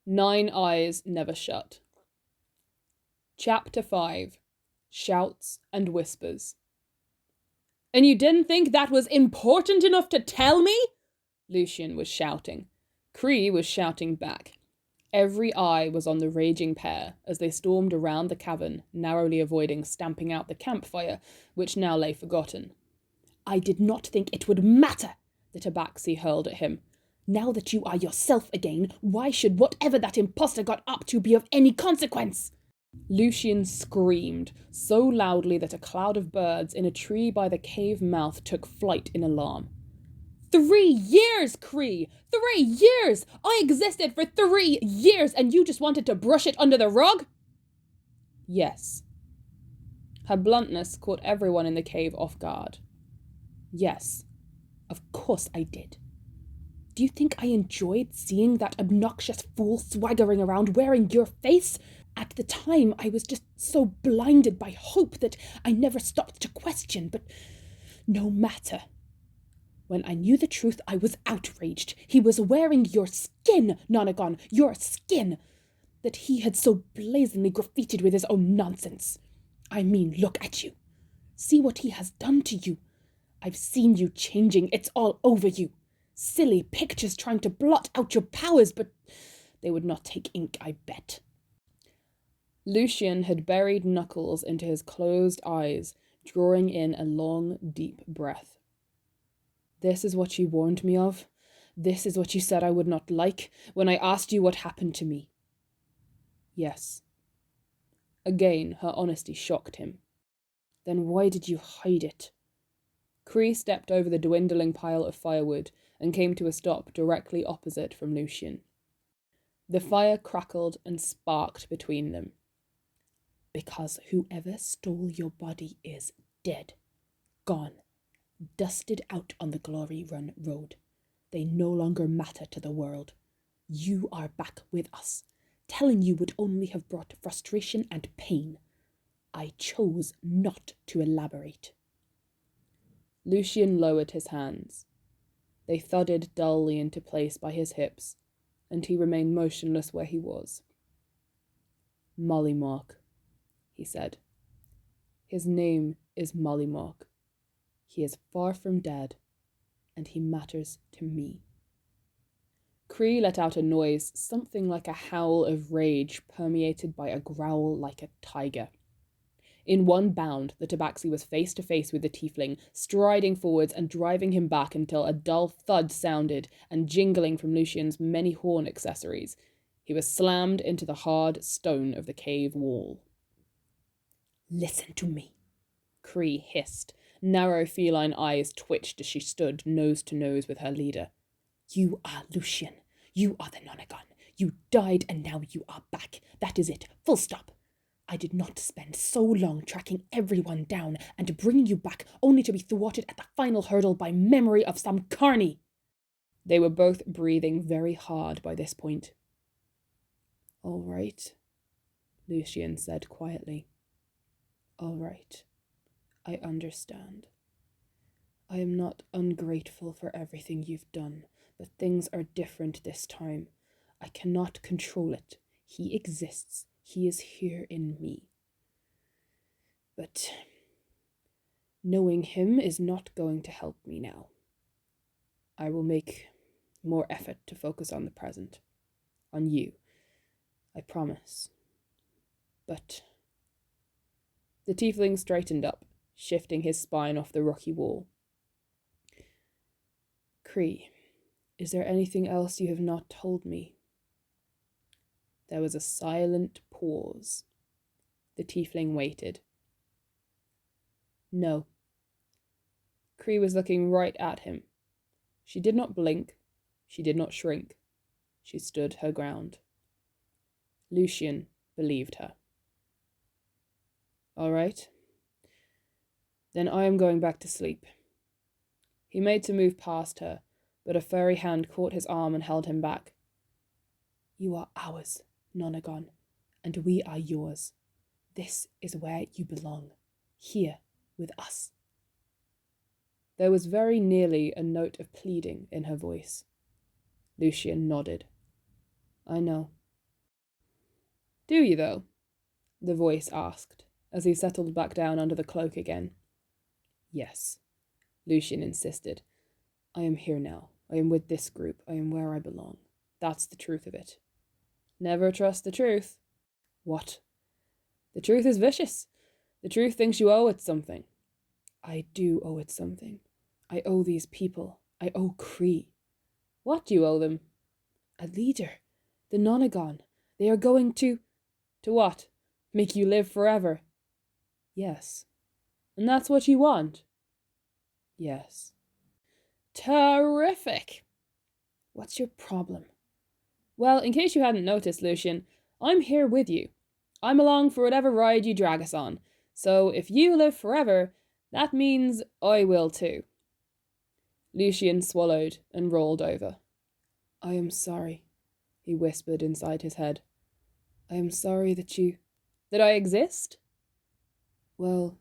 9 Eyes Never Shut. Chapter 5. Shouts and Whispers. "And you didn't think that was important enough to tell me?" Lucien was shouting. Cree was shouting back. Every eye was on the raging pair as they stormed around the cavern, narrowly avoiding stamping out the campfire, which now lay forgotten. "I did not think it would matter," the tabaxi hurled at him. "Now that you are yourself again, why should whatever that imposter got up to be of any consequence?" Lucien screamed, so loudly that a cloud of birds in a tree by the cave mouth took flight in alarm. 3 years, Cree! 3 years! I existed for 3 years and you just wanted to brush it under the rug? Yes. Her bluntness caught everyone in the cave off guard. Yes, of course I did. Do you think I enjoyed seeing that obnoxious fool swaggering around wearing your face? At the time, I was just so blinded by hope that I never stopped to question, but no matter. When I knew the truth, I was outraged. He was wearing your skin, Nonagon, your skin, that he had so blazingly graffitied with his own nonsense. I mean, look at you. See what he has done to you. I've seen you changing. It's all over you. Silly pictures trying to blot out your powers, but they would not take ink, I bet. Lucien had buried knuckles into his closed eyes, drawing in a long, deep breath. This is what you warned me of? This is what you said I would not like when I asked you what happened to me? Yes. Again, her honesty shocked him. Then why did you hide it? Cree stepped over the dwindling pile of firewood and came to a stop directly opposite from Lucien. The fire crackled and sparked between them. Because whoever stole your body is dead, gone, dusted out on the Glory Run Road. They no longer matter to the world. You are back with us. Telling you would only have brought frustration and pain. I chose not to elaborate. Lucien lowered his hands. They thudded dully into place by his hips, and he remained motionless where he was. Mollymauk, he said. His name is Mollymauk. He is far from dead, and he matters to me. Cree let out a noise, something like a howl of rage permeated by a growl like a tiger. In one bound, the tabaxi was face to face with the tiefling, striding forwards and driving him back until a dull thud sounded and jingling from Lucien's many horn accessories. He was slammed into the hard stone of the cave wall. Listen to me, Cree hissed. Narrow feline eyes twitched as she stood nose to nose with her leader. You are Lucien. You are the Nonagon. You died and now you are back. That is it. Full stop. I did not spend so long tracking everyone down and bringing you back only to be thwarted at the final hurdle by memory of some carny. They were both breathing very hard by this point. All right, Lucien said quietly. All right, I understand. I am not ungrateful for everything you've done, but things are different this time. I cannot control it. He exists. He is here in me. But knowing him is not going to help me now. I will make more effort to focus on the present, on you. I promise. But the tiefling straightened up, shifting his spine off the rocky wall. Cree, is there anything else you have not told me? There was a silent pause. The tiefling waited. No. Cree was looking right at him. She did not blink. She did not shrink. She stood her ground. Lucien believed her. All right. Then I am going back to sleep. He made to move past her, but a furry hand caught his arm and held him back. You are ours, Nonagon, and we are yours. This is where you belong, here with us. There was very nearly a note of pleading in her voice. Lucien nodded. I know. Do you, though? The voice asked, as he settled back down under the cloak again. Yes, Lucien insisted. I am here now. I am with this group. I am where I belong. That's the truth of it. Never trust the truth. What? The truth is vicious. The truth thinks you owe it something. I do owe it something. I owe these people. I owe Cree. What do you owe them? A leader. The Nonagon. They are going to... To what? Make you live forever? Yes. And that's what you want? Yes. Terrific! What's your problem? Well, in case you hadn't noticed, Lucien, I'm here with you. I'm along for whatever ride you drag us on. So if you live forever, that means I will too. Lucien swallowed and rolled over. I am sorry, he whispered inside his head. I am sorry that I exist? Well,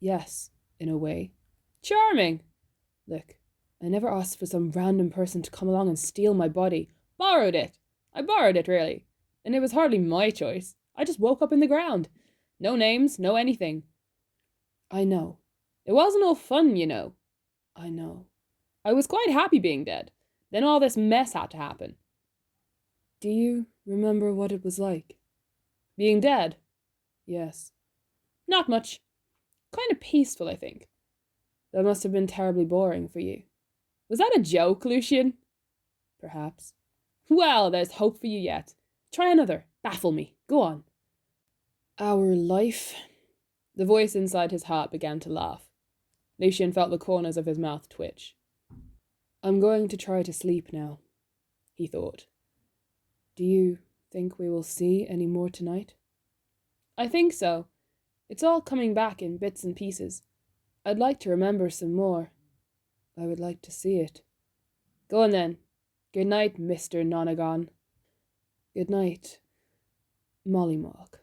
yes, in a way. Charming! Look, I never asked for some random person to come along and steal my body. Borrowed it. I borrowed it, really. And it was hardly my choice. I just woke up in the ground. No names, no anything. I know. It wasn't all fun, you know. I know. I was quite happy being dead. Then all this mess had to happen. Do you remember what it was like? Being dead? Yes. Not much. Kind of peaceful, I think. That must have been terribly boring for you. Was that a joke, Lucien? Perhaps. Well, there's hope for you yet. Try another. Baffle me. Go on. Our life? The voice inside his heart began to laugh. Lucien felt the corners of his mouth twitch. I'm going to try to sleep now, he thought. Do you think we will see any more tonight? I think so. It's all coming back in bits and pieces. I'd like to remember some more. I would like to see it. Go on then. Good night, Mr. Nonagon. Good night, Mollymauk.